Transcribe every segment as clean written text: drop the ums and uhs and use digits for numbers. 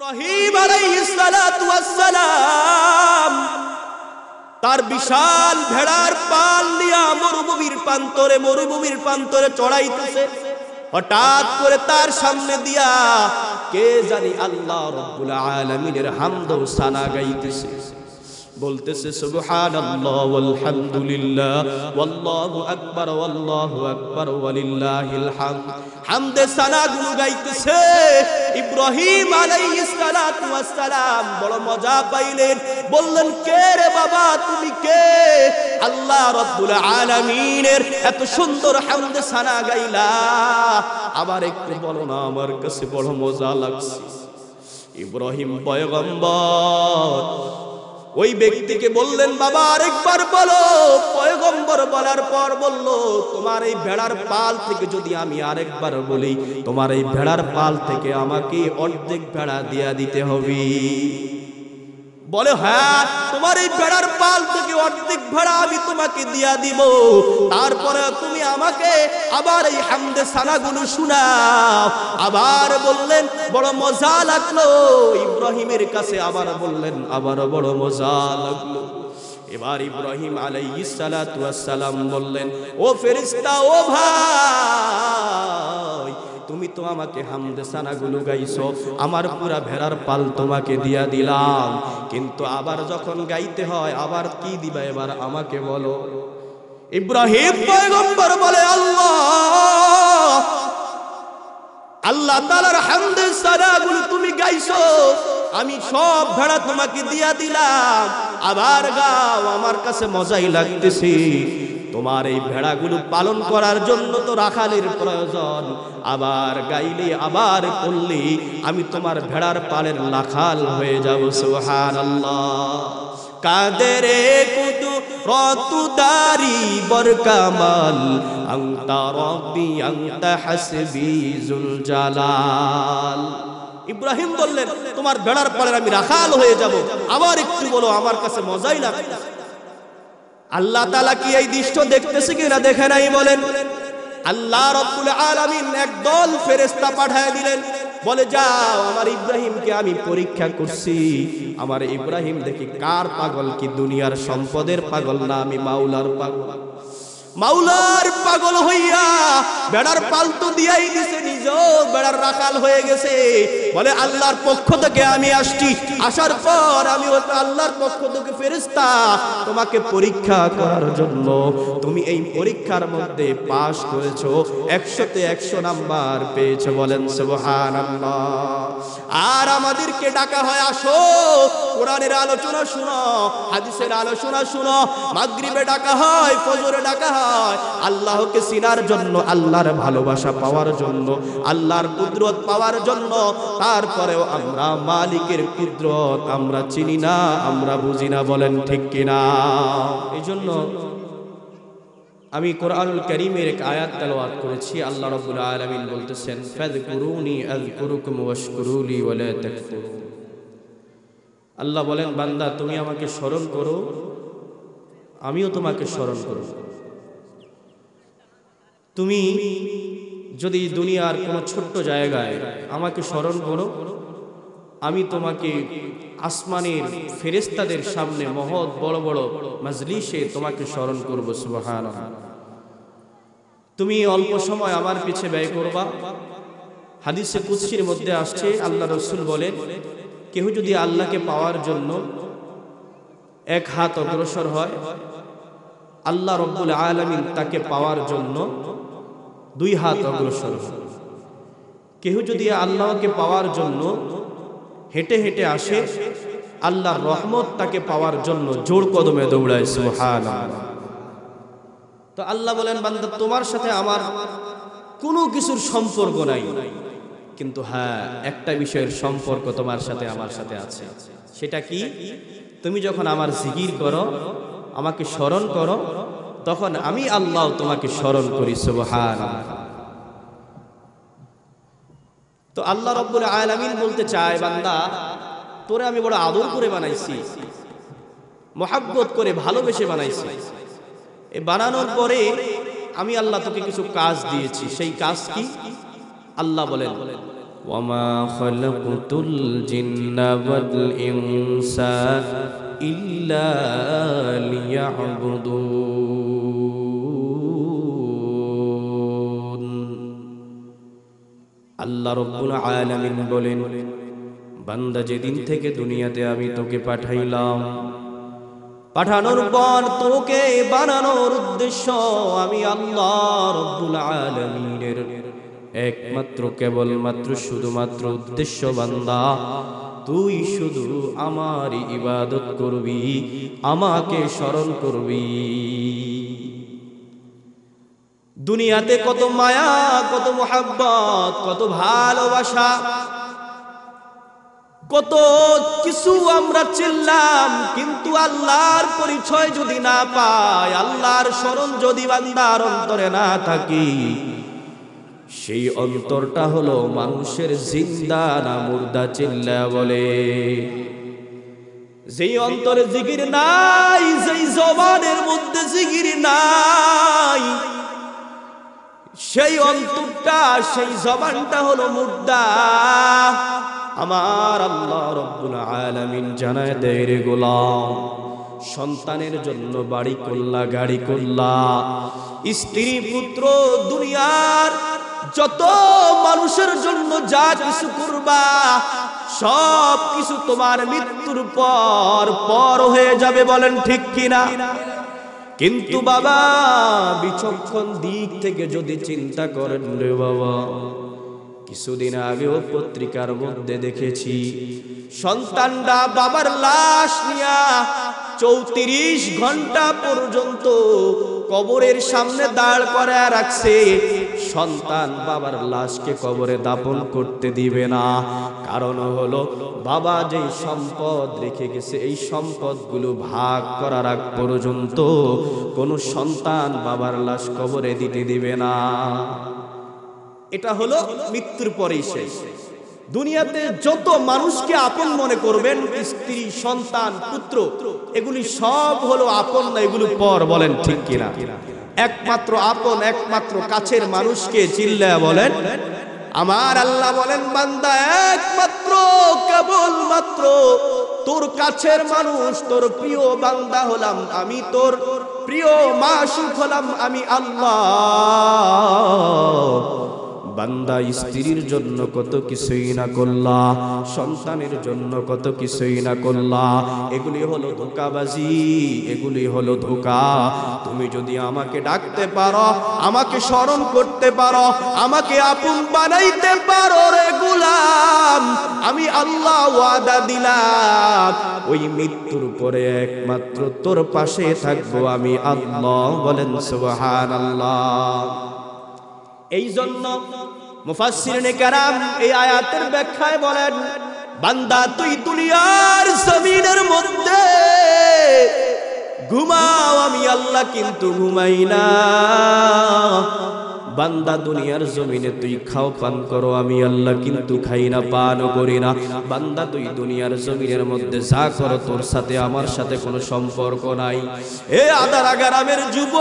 ইব্রাহিম আলাইহিস সালাতু ওয়াস সালাম তার বিশাল ভেড়ার পাল নিয়ে মরুভূমির প্রান্তরে চড়াইতেছে। হঠাৎ করে তার সামনে দিয়া কে জানি আল্লাহ রাব্বুল আলামিনের হামদ ও সানা গাইতেছে, বলতেছে সুবহানাল্লাহ ওয়ালহামদুলিল্লাহ ওয়াল্লাহু আকবার ওয়ালিল্লাহিল হামদ। হামদে সানা গুলো গাইতেছে। ইব্রাহিম আলাইহিস সালাতু ওয়াস সালাম বড় মজা পাইলেন, বললেন কে রে বাবা, তুমি কে? আল্লাহ রাব্বুল আলামিনের এত সুন্দর হামদে সানা গাইলা, আবার একটু বলো না, আমার কাছে বড় মজা লাগছে। ইব্রাহিম পয়গম্বর ওই ব্যক্তিকে বললেন, বাবা আরেকবার বলো। পয়গম্বর বলার পর বলল, তোমার এই ভেড়ার পাল থেকে যদি আমি আরেকবার বলি, তোমার এই ভেড়ার পাল থেকে আমাকে অর্ধেক ভেড়া দিয়া দিতে হবে। বলে হ্যাঁ, তোমার এই ভেড়ার পাল থেকে অর্ধেক ভেড়া আমি তোমাকে দিয়া দিব। তারপরে তুমি আমাকে আবার এই হামদে সানাগুলো শোনাও। আবার বললেন, বড় মজা লাগলো। ইব্রাহিমের কাছে আবার বললেন, আবার বড় মজা লাগলো। এবার ইব্রাহিম আলাইহিস সালাতু ওয়াস সালাম বললেন, ও ফেরেশতা, ও ভাই, তুমি তো আমাকে হামদে সানাগুলো গাইছো, আমার পুরা ভেড়ার পাল তোমাকে দিয়া দিলাম, কিন্তু আবার যখন গাইতে হয় আবার কি দিবা এবার আমাকে বলো। ইব্রাহিম পয়গম্বর বলে, আল্লাহ তাআলার হামদে সানাগুলো তুমি গাইছো, আমি সব ভেড়া তোমাকে দিয়া দিলাম, আবার গাও, আমার কাছে মজাই লাগতেছে। তোমার এই ভেড়াগুলো পালন করার জন্য তো রাখালের প্রয়োজন, আবার গাইলে আবার করলে আমি তোমার ভেড়ার পালের রাখাল হয়ে যাব। সুবহানাল্লাহ। কাদেরে কুদরতুদারি বরকামাল, আনতা রব্বি আনতা হাসবি যুল জালাল। ইব্রাহিম বললেন, তোমার ভেড়ার পালের আমি রাখাল হয়ে যাব, আবার একটু বলো, আমার কাছে মজাই লাগছে। আল্লাহ তাআলা কি এই দৃশ্য দেখতেছে কিনা দেখে নাই বলেন? আল্লাহ রাব্বুল আলামিন একদল ফেরেশতা পাঠিয়ে দিলেন, বলে যাও, আমার ইব্রাহিমকে আমি পরীক্ষা করছি, আমার ইব্রাহিম দেখি কার পাগল, কি দুনিয়ার সম্পদের পাগল না আমি মাওলার পাগল। মাওলার পাগল হইয়া বেড়ার পালতু দিয়াই দিছে, নিজেও বেড়ার রাখাল হয়ে গেছে। বলে আল্লাহর পক্ষ থেকে আমি আসছি, আসার পর আমি আল্লাহর পক্ষ থেকে ফেরেশতা তোমাকে পরীক্ষা করার জন্য। তুমি এই পরীক্ষার মধ্যে পাশ করেছো, 100তে 100 নাম্বার পেয়েছো, বলেন সুবহানাল্লাহ। আর আমাদেরকে ডাকা হয়, আসো কোরআনের আলোচনা শুনো, হাদিসের আলোচনা শুনো। মাগরিবে ডাকা হয়, ফজরে ডাকা হয়, আল্লাহকে চিনার জন্য, আল্লাহর ভালোবাসা পাওয়ার জন্য, আল্লাহর কুদরত পাওয়ার জন্য। তারপরেও আমরা মালিকের কুদরত আমরা চিনি না, আমরা বুঝি না, বলেন ঠিক কিনা? এই জন্য আমি কোরআনুল কারীমের এক আয়াত তেলাওয়াত করেছি। আল্লাহ রাব্বুল আলামিন বলতেছেন, ফাযকুরুনি আযকুরুকুম ওয়াশকুরুলি ওয়ালা তাকফুরুন। আল্লাহ বলেন, বান্দা তুমি আমাকে স্মরণ করো, আমিও তোমাকে স্মরণ করব। তুমি যদি দুনিয়ার কোনো ছোট্ট জায়গায় আমাকে স্মরণ করো, আমি তোমাকে আসমানের ফেরেশতাদের সামনে মহৎ বড় বড় মাজলিসে তোমাকে স্মরণ করব। সুবহানাল্লাহ। তুমি অল্প সময় আমার পিছে ব্যয় করবা। হাদিসে কুদসির মধ্যে আসছে, আল্লাহ রাসূল বলেন, কেউ যদি আল্লাহকে পাওয়ার জন্য এক হাত অগ্রসর হয়, আল্লাহ রাব্বুল আলামিন তাকে পাওয়ার জন্য 2 হাত অগ্রসর হয়। কেউ যদি আল্লাহকে পাওয়ার জন্য হেঁটে হেঁটে আসে, আল্লাহর রহমত তাকে পাওয়ার জন্য জোর কদমে দৌড়ায়। সুবহানাল্লাহ। তো আল্লাহ বলেন, বান্দা তোমার সাথে আমার কোনো কিছুর সম্পর্ক নাই, কিন্তু হ্যাঁ, একটা বিষয়ের সম্পর্ক তোমার সাথে আমার সাথে আছে। সেটা কি? তুমি যখন আমার জিকির করো, আমাকে স্মরণ করো, তখন আমি আল্লাহ তোমাকে স্মরণ করি। সুবহানাল্লাহ। তো আল্লাহ রাব্বুল আলামিন বলতে চায়, বান্দা তোরে আমি বড় আদর করে বানাইছি, মহব্বত করে ভালোবেসে বানাইছি। এই বানানোর পরে আমি আল্লাহ তোকে কিছু কাজ দিয়েছি। সেই কাজ কি? আল্লাহ বলেন, ওয়ামা খালাকতুল জিন্না ওয়াল ইনসা ইল্লা লিয়াবুদুন। আল্লাহ রাব্বুল আলামিন বলেন, বান্দা যেদিন থেকে দুনিয়াতে আমি তোকে পাঠাইলাম, পাঠানোর পর তোকে বানানোর উদ্দেশ্য আমি আল্লাহ রাব্বুল আলামিনের একমাত্র কেবলমাত্র শুধুমাত্র উদ্দেশ্য, বান্দা তুই শুধু আমারই ইবাদত করবি, আমাকে স্মরণ করবি। দুনিয়াতে কত মায়া, কত মোহাব্বত, কত ভালোবাসা, কত কিছু আমরা চিনলাম, কিন্তু আল্লাহর পরিচয় যদি না পাই, আল্লাহর স্মরণ যদি বান্দার অন্তরে না থাকি, সেই অন্তরটা হলো মানুষের জিন্দা না মুর্দা চিল্লা বলে। যেই অন্তরে জিকির নাই, যেই জবানের মধ্যে জিকির নাই, সেই অন্তরটা, সেই জবানটা হলো মুর্দা। আমার আল্লাহ রাব্বুল আলামিন জানায় দেয় রে গোলাম, সন্তানের জন্য বাড়ি করলা, গাড়ি করলা, স্ত্রী পুত্র, দুনিয়ার যত মানুষের জন্য যা কিছু করবা, সব কিছু তোমার মৃত্যুর পর পর হয়ে যাবে, বলেন ঠিক কিনা? কিন্তু বাবা, বিচক্ষণ দিক থেকে যদি চিন্তা করেন রে বাবা, কিছুদিন আগেও পত্রিকার মধ্যে দেখেছি, সন্তানরা বাবার লাশ নিয়া 34 ঘন্টা পর্যন্ত কবরের সামনে দাঁড় করায় রাখছে। সন্তান বাবার লাশকে কবরে দাফন করতে দিবে না। কারণ হলো, বাবা যেই সম্পদ রেখে গেছে, এই সম্পদগুলো ভাগ করার আগ পর্যন্ত কোনো সন্তান বাবার লাশ কবরে দিতে দিবে না। এটা হলো মৃত্যুর পরেই শেষ। দুনিয়াতে যত মানুষকে আপন মনে করবেন, স্ত্রী, সন্তান, পুত্র, এগুলি সব হলো আপন না, এগুলো পর, বলেন ঠিক কিনা? একমাত্র আপন, একমাত্র কাছের মানুষকে চিল্লায়া বলেন আমার আল্লাহ বলেন, বান্দা একমাত্র কেবলমাত্র তোর কাছের মানুষ, তোর প্রিয় বান্দা হলাম আমি, তোর প্রিয় মাশুক হলাম আমি আল্লাহ। বান্দা স্ত্রীর জন্য কত কিছুই না করলা, সন্তানের জন্য কত কিছুই না করলা, এগুলি হলো ধোঁকাবাজি, এগুলি হলো ধোঁকা। তুমি যদি আমাকে ডাকতে পারো, আমাকে স্মরণ করতে পারো, আমাকে আপন বানাইতে পারো রে গোলাম, আমি আল্লাহ ওয়াদা দিলাম, ওই মৃত্যুর পরে একমাত্র তোর পাশে থাকবো আমি আল্লাহ। বলেন সুবহানাল্লাহ। এই জন্য মুফাসসিরিনে কেরাম এই আয়াতের ব্যাখ্যায় বলেন, বান্দা তুই দুনিয়ার জমিনের মধ্যে ঘুমাও, আমি আল্লাহ কিন্তু ঘুমাই না। বান্দা দুনিয়ার জমিনে তুই খাও, পান করো, আমি আল্লাহ কিন্তু খাই না, পানও করি না। বান্দা তুই দুনিয়ার জমিনের মধ্যে যা করো, তোর সাথে আমার সাথে কোনো সম্পর্ক নাই। এ আদারা গ্রামের যুবক,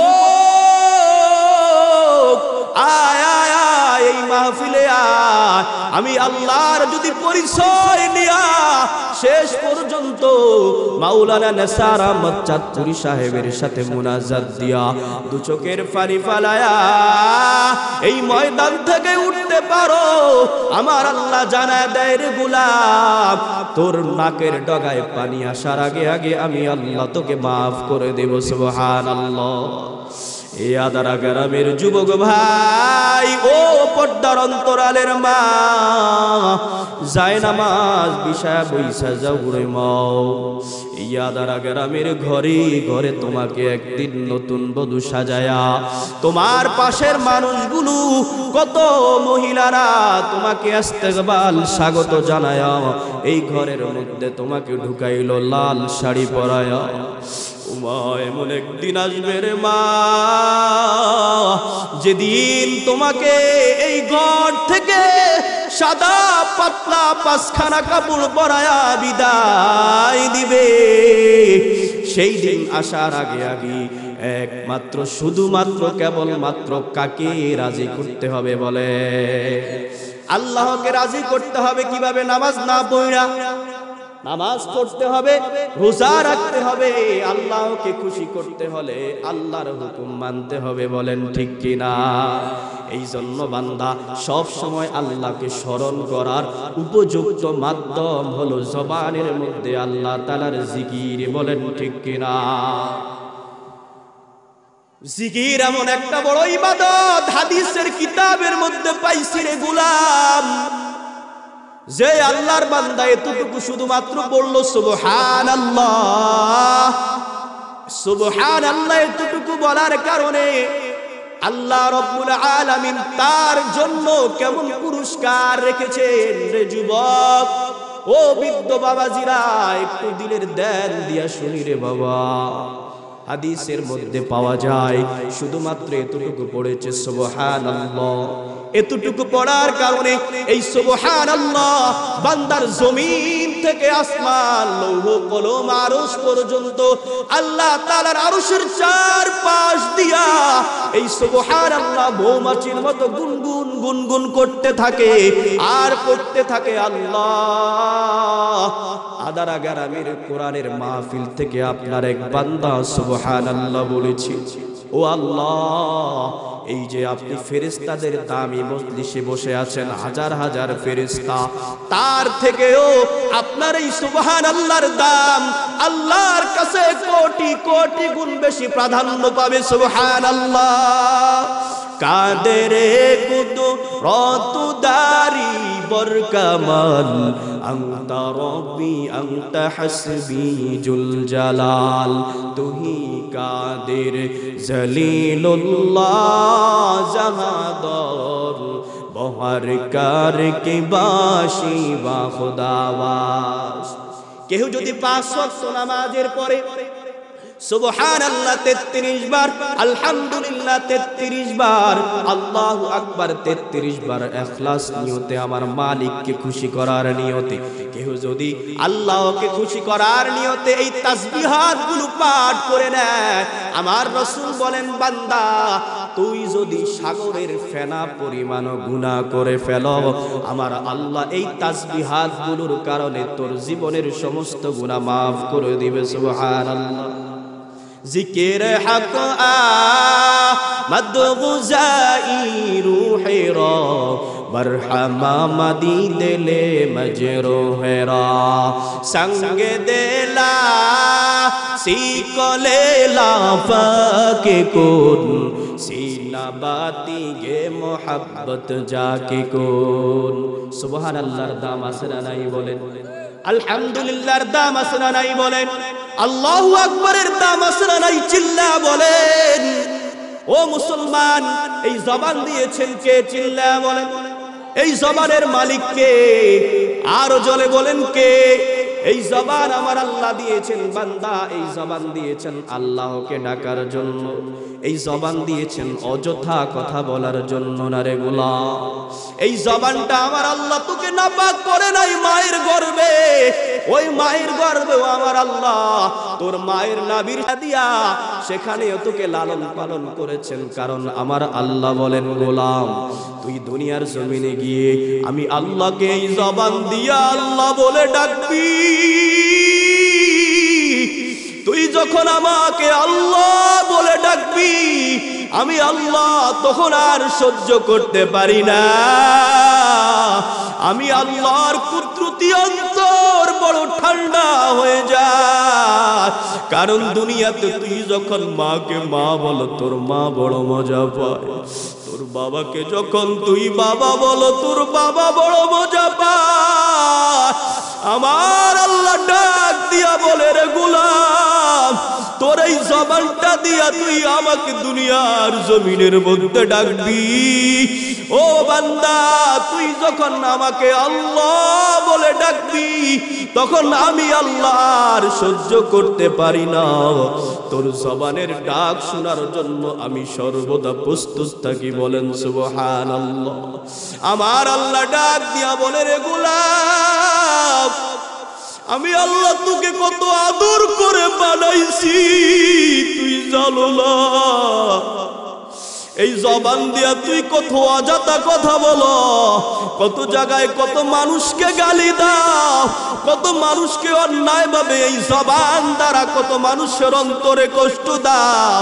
আয় আয় আয় এই মাহফিলে আয়, আমি আল্লাহর যদি পরিচয় নিয়া শেষ পর্যন্ত মাওলানা নেসার আহমদ চাঁদপুরি সাহেবের সাথে মুনাজাত দিয়া দু চোখের পানি ফালায়া এই ময়দান থেকে উঠতে পারো, আমার আল্লাহ জানায় দেয় রে গোলাম, তোর নাকের ডগায় পানি আসার আগে আগে আমি আল্লাহ তোকে মাফ করে দেব। সুবহানাল্লাহ। এই আদারা গ্রামের যুবক ভাই, ও পর্দার অন্তরালের মা, যায় নামাজ বিছায়া বইসা যাও রে মাও। এই আদারা গ্রামের ঘরে ঘরে তোমাকে একদিন নতুন বধূ সাজায়া, তোমার পাশের মানুষগুলো কত মহিলারা তোমাকে ইস্তেকবাল স্বাগত জানায়া এই ঘরের মধ্যে তোমাকে ঢুকাইলো লাল শাড়ি পরায়া। এমন একদিন আসবে রে মা, যেদিন তোমাকে এই ঘর থেকে সাদা পাতলা পাঁচখানা কাপড় পরায়া বিদায় দিবে। সেই দিন আসার আগে আগে একমাত্র শুধুমাত্র কেবলমাত্র কাকে রাজি করতে হবে বলে? আল্লাহকে রাজি করতে হবে কিভাবে? নামাজ না পড়া, নামাজ পড়তে হবে, রোজা রাখতে হবে। আল্লাহকে খুশি করতে হলে আল্লাহর হুকুম মানতে হবে। বলেন ঠিক কিনা? এই জন্য বান্দা সব সময় আল্লাহকে স্মরণ করার উপযুক্ত মাধ্যম হলো জবানের মধ্যে আল্লাহ তাআলার জিকির। বলেন ঠিক কিনা? জিকির এমন একটা বড় ইবাদত, হাদিসের কিতাবের মধ্যে পাইছি রে গোলাম, যে আল্লাহর বান্দা এতটুকু শুধুমাত্র বলল সুবহানাল্লাহ, সুবহানাল্লাহ, এতটুকু বলার কারণে আল্লাহ রাব্বুল আলামিন তার জন্য কেমন পুরস্কার রেখেছেন রে যুবক, ও বৃদ্ধ বাবাজিরা, একটু দিলের দেন দিয়া শুনি রে বাবা। হাদিসের মধ্যে পাওয়া যায় শুধুমাত্র এতটুকু পড়েছে সুবহানাল্লাহ। এতটুকু পড়ার কারণে এই সুবহানাল্লাহ বান্দার জমিন থেকে আসমান, লৌহ কলম, আরশ পর্যন্ত আল্লাহ তাআলার আরশের চারপাশ দিয়া এই সুবহানাল্লাহ মৌমাছির মতো গুনগুন গুনগুন করতে থাকে আর করতে থাকে। আল্লাহ আদারা গ্রামের কোরআনের মাহফিল থেকে আপনার এক বান্দা সুবহানাল্লাহ বলেছি, ও আল্লাহ, এই যে আপনি ফেরেশতাদের দামি মজলিসে বসে আছেন, হাজার হাজার ফেরেশতা, তার থেকেও আপনার এই সুবহানাল্লাহর দাম আল্লাহর কাছে কোটি কোটি গুণ বেশি প্রাধান্য পাবে। সুবহানাল্লাহ। কাদেরে কুদরতদারি বরকামাল, আনতা রব্বি আনতা হাসবি জুল জালাল, তুহি কাদের জলিলুল্লাহ জাহাদর, বহর কার কে বাসি বা খুদাওয়াস। কেউ যদি 5 ওয়াক্ত নামাজের পরে সুবহানাল্লাহ 33 বার, আলহামদুলিল্লাহ 33 বার, আল্লাহু আকবার 33 বার, ইখলাস নিয়তে আমার মালিককে খুশি করার নিয়তে, কেউ যদি আল্লাহকে খুশি করার নিয়তে এই তাসবিহাতগুলো পাঠ করে নেয়, আমার রাসূল বলেন, বান্দা তুই যদি সাগরের ফেনা পরিমাণ গুনাহ করে ফেলো, আমার আল্লাহ এই তাসবিহাতগুলোর কারণে তোর জীবনের সমস্ত গুনাহ মাফ করে দিবে। সুবহানাল্লাহ। জিকির হক আহমদ গুজাই রূহে রা, বরহমা মদি দিলে মজরুহে রা, সঙ্গে দেলা সিকলেলা ফাকে কুন, সিনা বাতি গে মোহাব্বত যাকে কুন। সুবহানাল্লাহর দাম আছে না নাই বলেন? আলহামদুলিল্লাহর দাম আছে না নাই বলেন? আল্লাহু আকবারের দাম আছে না নাই? চিল্লা বলেন। ও মুসলমান, এই জবান দিয়েছেন কে? চিল্লা বলেন। এই জবানের মালিক কে? আরো জলে বলেন কে? এই জবান আমার আল্লাহ দিয়েছেন। বান্দা এই জবান দিয়েছেন আল্লাহকে ডাকার জন্য, এই জবান দিয়েছেন অযথা কথা বলার জন্য না রে গোলাম। এই জবানটা আমার আল্লাহ তোকে নাপাক করে নাই মায়ের গর্ভে, ওই মায়ের গর্ভেও আমার আল্লাহ তোর মায়ের নাভির দিয়া সেখানেও তোকে লালন পালন করেছেন। কারণ আমার আল্লাহ বলেন, গোলাম তুই দুনিয়ার জমিনে গিয়ে আমি আল্লাহকে এই জবান দিয়া আল্লাহ বলে ডাকবি, তুই যখন আমাকে আল্লাহ বলে ডাকবি, আমি আল্লাহ তখন আর সহ্য করতে পারি না। আমি আল্লাহর কুদরতি অন্তর বড় ঠান্ডা হয়ে যায়। কারণ দুনিয়াতে তুই যখন মাকে মা বলো, তোর মা বড় মজা পায়। তোর বাবাকে যখন তুই বাবা বলো, তোর বাবা বড় মজা পায়। আমার আল্লাহ ডাক দিয়া বলে, রে গোলাম, তোর এই জবানটা দিয়া তুই আমাকে দুনিয়ার জমিনের মধ্যে ডাকবি। ও বান্দা, তুই যখন আমাকে আল্লাহ বলে ডাকবি, তখন আমি আল্লাহর সহ্য করতে পারি না। তোর জবানের ডাক শোনার জন্য আমি সর্বদা প্রস্তুত থাকি। বলেন সুবহানাল্লাহ। আমার আল্লাহ ডাক দিয়া বলে, রে গোলাম, আমি আল্লাহ তোকে কত আদর করে বানাইছি তুই জানো না। এই জবান দিয়া তুই কত অযথা কথা বলো, কত জায়গায় কত মানুষকে গালি দাও, কত মানুষকে অন্যায়ভাবে এই জবান দ্বারা কত মানুষের অন্তরে কষ্ট দাও।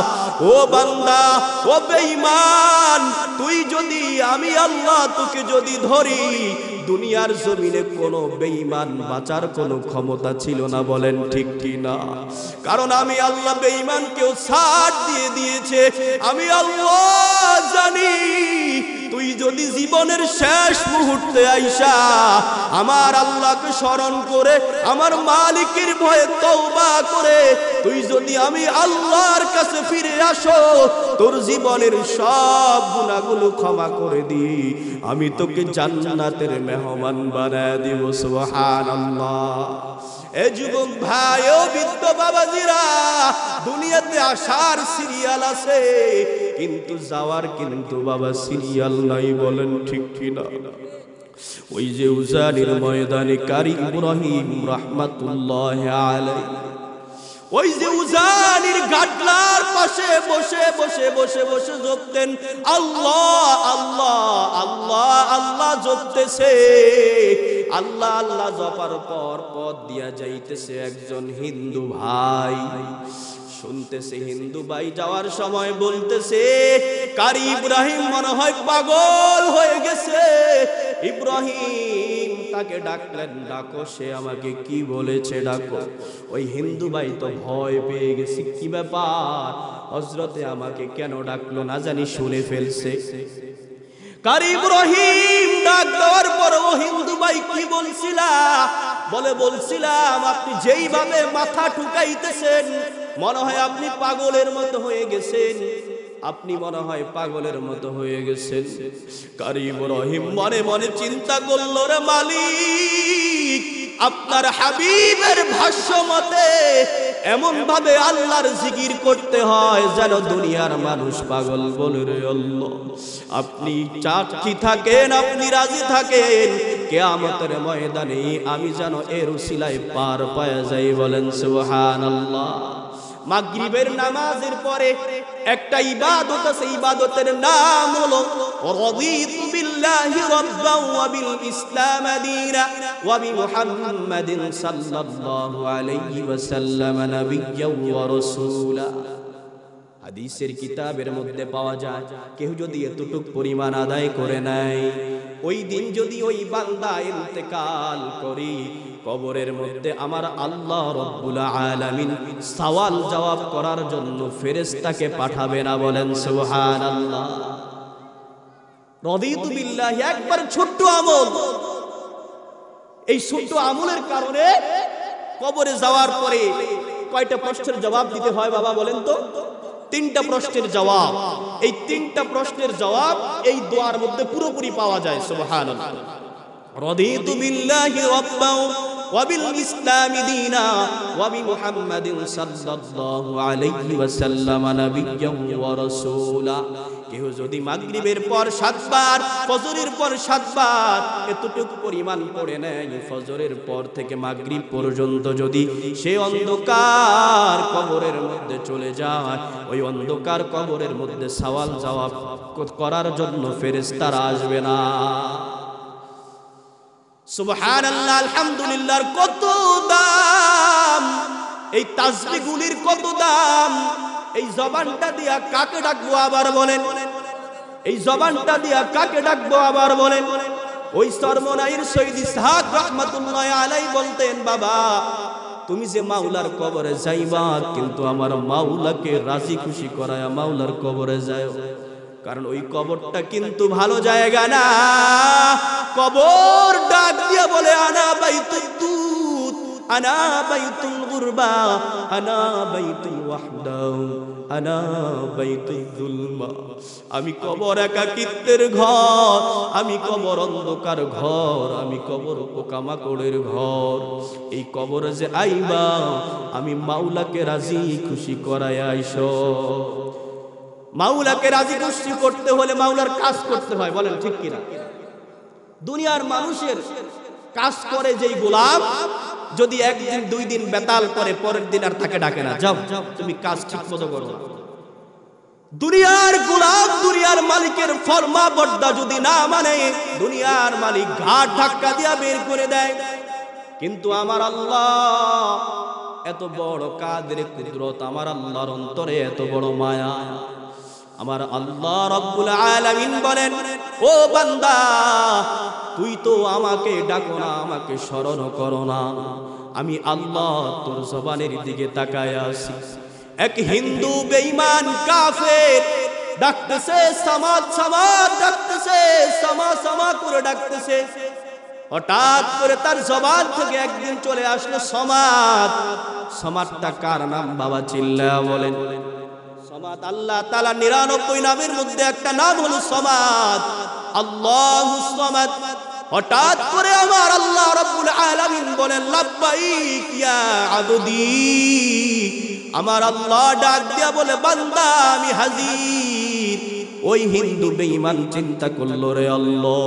ও বান্দা, ও বেঈমান, তুই যদি আমি আল্লাহ তোকে যদি ধরি, দুনিয়ার জমিনে কোনো বেঈমান বাঁচার কোনো ক্ষমতা ছিল না, বলেন ঠিক কি না? কারণ আমি আল্লাহ বেঈমানকেও ছাড় দিয়ে দিয়েছে। আমি আল্লাহ জানি তুই যদি জীবনের শেষ মুহূর্তে আইসা আমার আল্লাহকে স্মরণ করে আমার মালিকের ভয়ে তওবা করে তুই যদি আমি আল্লাহর কাছে ফিরে আসো, তোর জীবনের সব গুনাহগুলো ক্ষমা করে দিই, আমি তোকে জান্নাতের মেহমান বানায় দিব। সুবহানাল্লাহ। এ যুবক ভাই ও বৃদ্ধ বাবাজিরা, দুনিয়াতে আসার সিরিয়াল আছে কিন্তু যাওয়ার কিন্তু বাবা সিরিয়াল নাই, বলেন ঠিক কিনা? ওই যে উজানির ময়দানে কারি ইব্রাহিম রাহমাতুল্লাহি আলাইহি, ওই যে উজানির গাডলার পাশে বসে বসে বসে বসে জপতেন আল্লাহ আল্লাহ আল্লাহ আল্লাহ জপতেছে। আল্লাহ আল্লাহ জপার পর পথ দিয়া যাইতেছে একজন হিন্দু ভাই, শুনতেছে হিন্দু ভাই যাওয়ার সময় বলতেছে কারি ইব্রাহিম মনে হয় পাগল হয়ে গেছে। ইব্রাহিম তাকে ডাকলেন, ডাকো, সে আমাকে কি বলেছে ডাকো। ওই হিন্দু ভাই তো ভয় পেয়ে গেছে, কি ব্যাপার হযরতে আমাকে কেন ডাকলো না জানি শুনে ফেলছে। কারি ইব্রাহিম ডাক দেওয়ার পর ও হিন্দু ভাই কি বলছিলা, বলে বলছিলাম আপনি যেইভাবে মাথা ঠুকাইতেছেন মনে হয় আপনি পাগলের মতো হয়ে গেছেন, আপনি মনে হয় পাগলের মতো হয়ে গেছেন। কারি ইব্রাহিম মনে মনে চিন্তা করলো, রে মালিক, আপনার হাবিবের ভাষ্য মতে এমন ভাবে আল্লাহর জিকির করতে হয় যেন দুনিয়ার মানুষ পাগল বলে। রে আল্লাহ, আপনি সাক্ষী থাকেন, আপনি রাজি থাকেন, কিয়ামতের ময়দানে আমি যেন এর উসিলায় পার পাওয়া যাই, বলেন সুবহানাল্লাহ। মাগরিবের নামাজের পরে একটা ইবাদত আছে, ইবাদতের নাম হলো রাদিতু বিল্লাহি রাব্বান ওয়া বিল ইসলাম দীনা ওয়া বি মুহাম্মাদিন সাল্লাল্লাহু আলাইহি ওয়াসাল্লাম নাবিয়্যান ওয়া রাসূলা। হাদিসের কিতাবের মধ্যে পাওয়া যায় কেউ যদি এতটুক পরিমাণ আদায় করে নেয়, ওই দিন যদি ওই বান্দা ইন্তেকাল করে, কবরের মধ্যে আমার আল্লাহ রব্বুল আলামিন সওয়াল জবাব করার জন্য ফেরেশতাকে পাঠাবে না, বলেন সুবহানাল্লাহ। রাদিতু বিল্লাহি একবার ছোট্ট আমল, এই ছোট্ট আমলের কারণে কবরে যাওয়ার পরে কয়টা প্রশ্নের জবাব দিতে হয় বাবা বলেন তো? 3টা প্রশ্নের জবাব। এই 3টা প্রশ্নের জবাব এই দোয়ার মধ্যে পুরোপুরি পাওয়া যায়। সুবহানাল্লাহ। রাদিতু বিল্লাহি রাব্বান ওয়া বিল ইসলামি দীনা ওয়া বি মুহাম্মাদিন সাল্লাল্লাহু আলাইহি ওয়াসাল্লাম নাবিয়্যান ওয়া রাসূলা। কেউ যদি মাগরিবের পর 7 বার, ফজরের পর 7 বার এতটুকু পরিমাণ পড়ে নেয়, ফজরের পর থেকে মাগরিব পর্যন্ত যদি সে অন্ধকার কবরের মধ্যে চলে যায়, ওই অন্ধকার কবরের মধ্যে সওয়াল জবাব করার জন্য ফেরেশতারা আসবে না। সুবহানাল্লাহ, আলহামদুলিল্লাহর কত দাম, এই তাসবিহগুলির কত দাম। এই জবানটা দিয়া কাকে ডাকবো আবার বলেন? এই জবানটা দিয়া কাকে ডাকবো আবার বলেন? ওই সরমনাইর সৈয়দ ইসহাক রাহমাতুল্লাহি আলাইহি বলতেন, বাবা তুমি যে মাওলার কবরে যাইবা, কিন্তু আমার মাওলাকে রাজি খুশি করায়া মাওলার কবরে যাও, কারণ ওই কবরটা কিন্তু ভালো জায়গা না। কবর ডাক দিয়া বলে আনা বাইতুদ দুত, আনা বাইতুল গুরবা, আনা বাইতুল ওয়াহদা, আনা বাইতুল যুলমা। আমি কবর একাকিত্বের ঘর, আমি কবর অন্ধকার ঘর, আমি কবর পোকামাকড়ের ঘর। এই কবরে যে আইবা আমি মাওলাকে রাজি খুশি করায় আইসো। মাওলাকে রাজি খুশি করতে হলে মাওলার কাজ করতে হয়, বলেন ঠিক কিনা? দুনিয়ার মানুষের কাজ করে যেই গোলাম, যদি একদিন 2 দিন বেতাল করে পরের দিন আর তাকে ডাকে না, যাও তুমি কাজ ঠিক মতো করো, দুনিয়ার গোলাম দুনিয়ার মালিকের ফরমা বর্দা যদি না মানে দুনিয়ার মালিক ঘাট ধাক্কা দিয়া বের করে দেয়। কিন্তু আমার আল্লাহ এত বড় কাদের কুদরত, আমার আল্লাহর অন্তরে এত বড় মায়া। আমার আল্লাহ রব্বুল আলামিন বলেন, ও বান্দা তুই তো আমাকে ডাকো না, আমাকে স্মরণ করো না, আমি আল্লাহ তোর জবানের দিকে তাকায় আছি। এক হিন্দু বেঈমান কাফের ডাকতেছে সামাদ সামাদ, ডাকতেছে সামা সামা করে ডাকতেছে। হঠাৎ করে তার জবান থেকে একদিন চলে আসলো সমাদ। সমাদটা কার নাম বাবা চিল্লা বলেন? সমাদ আল্লাহ তাআলা 99 নামের মধ্যে একটা নাম হলো সমাদ, আল্লাহুস সামাদ। হঠাৎ করে আমার আল্লাহ রাব্বুল আলামিন বলেন, লাব্বাইক ইয়া আবদি। আমার আল্লাহ ডাক দিয়া বলে, বান্দা আমি হাজির। ওই হিন্দু বেঈমান চিন্তা করলো, রে আল্লাহ